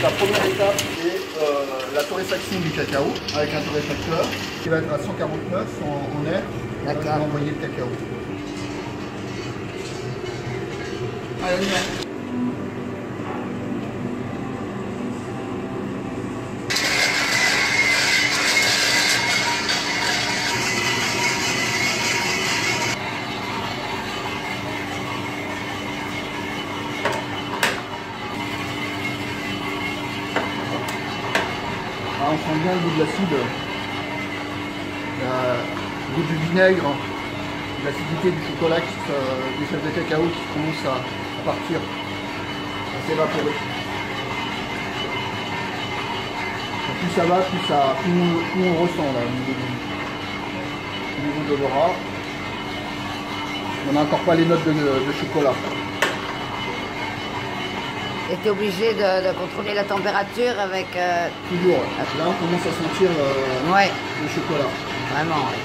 La première étape, c'est la torréfaction du cacao avec un torréfacteur qui va être à 149 en air. D'accord. On va envoyer le cacao. Allez, on y va. On sent bien le goût de l'acide, le goût du vinaigre, l'acidité du chocolat, des fèves de cacao qui commencent à partir, à s'évaporer. Plus ça va, plus on ressent là, au niveau de l'aura. On n'a encore pas les notes de chocolat. Et tu es obligé de contrôler la température avec... Toujours. Là, on commence à sentir ouais. le chocolat. Vraiment, ouais.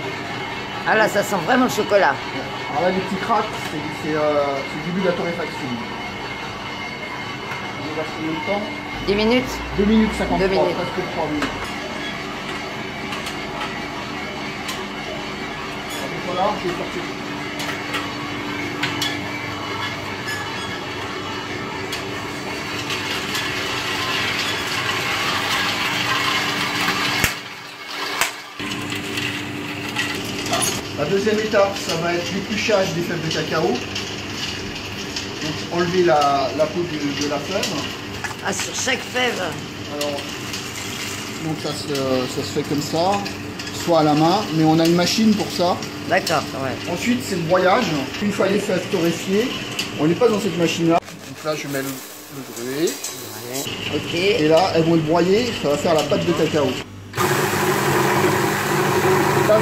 Ah là, ça sent vraiment le chocolat. Alors là, les petits cracks, c'est le début de la torréfaction. On va se combien de temps? 10 minutes 2 minutes 53, 2 minutes. presque 3 minutes. Alors, voilà, je vais sortir. La deuxième étape, ça va être l'épluchage des fèves de cacao. Donc enlever la peau de la fève. Ah, sur chaque fève? Alors, donc ça se fait comme ça, soit à la main, mais on a une machine pour ça. D'accord, ouais. Ensuite, c'est le broyage. Une fois les fèves torréfiées, on n'est pas dans cette machine-là. Donc là, je mets le gruet. Ouais. Ok. Et là, elles vont être broyées, ça va faire la pâte de cacao. Là,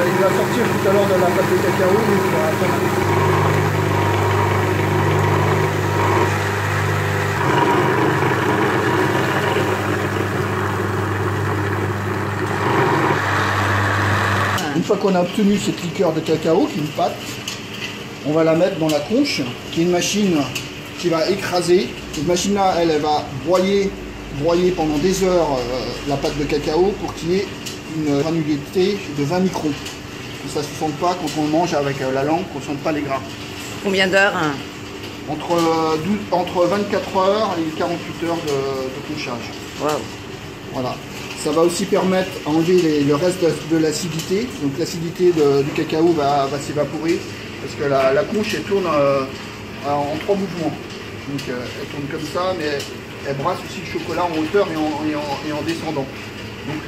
il va sortir tout à l'heure de la pâte de cacao, mais il va attendre. Une fois qu'on a obtenu cette liqueur de cacao, qui est une pâte, on va la mettre dans la conche, qui est une machine qui va écraser. Cette machine-là, elle va broyer pendant des heures la pâte de cacao pour qu'il y ait une granulité de 20 microns. Que ça ne se sente pas quand on mange avec la langue, qu'on ne sente pas les gras. Combien d'heures hein? Entre 24 heures et 48 heures de conchage. Wow. Voilà. Ça va aussi permettre d'enlever le reste de l'acidité. Donc l'acidité du cacao va s'évaporer parce que la conche elle tourne en 3 mouvements. Donc elle tourne comme ça, mais elle brasse aussi le chocolat en hauteur et en descendant. Donc,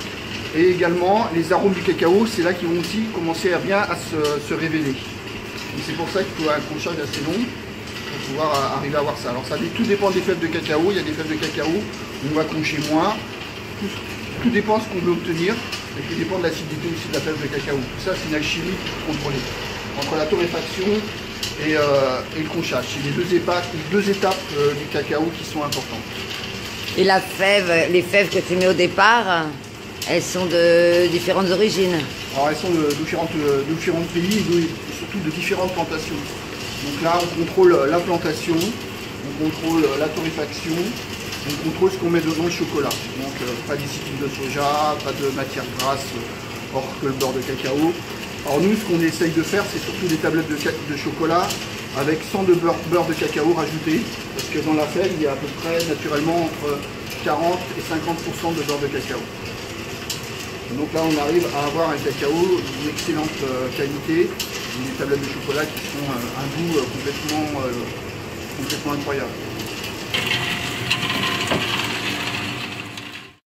et également les arômes du cacao, c'est là qu'ils vont aussi commencer à bien se révéler. C'est pour ça qu'il faut un conchage assez long pour pouvoir arriver à voir ça. Alors tout dépend des fèves de cacao. Il y a des fèves de cacao où on va concher moins. Tout dépend de ce qu'on veut obtenir, et tout dépend de l'acidité aussi de la fève de cacao. Tout ça, c'est une alchimie contrôlée. Entre la torréfaction et le conchage. C'est les deux étapes du cacao qui sont importantes. Et les fèves que tu mets au départ, elles sont de différentes origines? Alors elles sont de différents pays et surtout de différentes plantations. Donc là, on contrôle la plantation, on contrôle la torréfaction, on contrôle ce qu'on met dans le chocolat. Donc pas d'isicine de soja, pas de matière grasse, hors que le beurre de cacao. Alors nous, ce qu'on essaye de faire, c'est surtout des tablettes de chocolat avec 100 de beurre de cacao rajouté. Parce que dans la fève, il y a à peu près naturellement entre 40 et 50% de beurre de cacao. Donc là, on arrive à avoir un cacao d'une excellente qualité, des tablettes de chocolat qui font un goût complètement incroyable.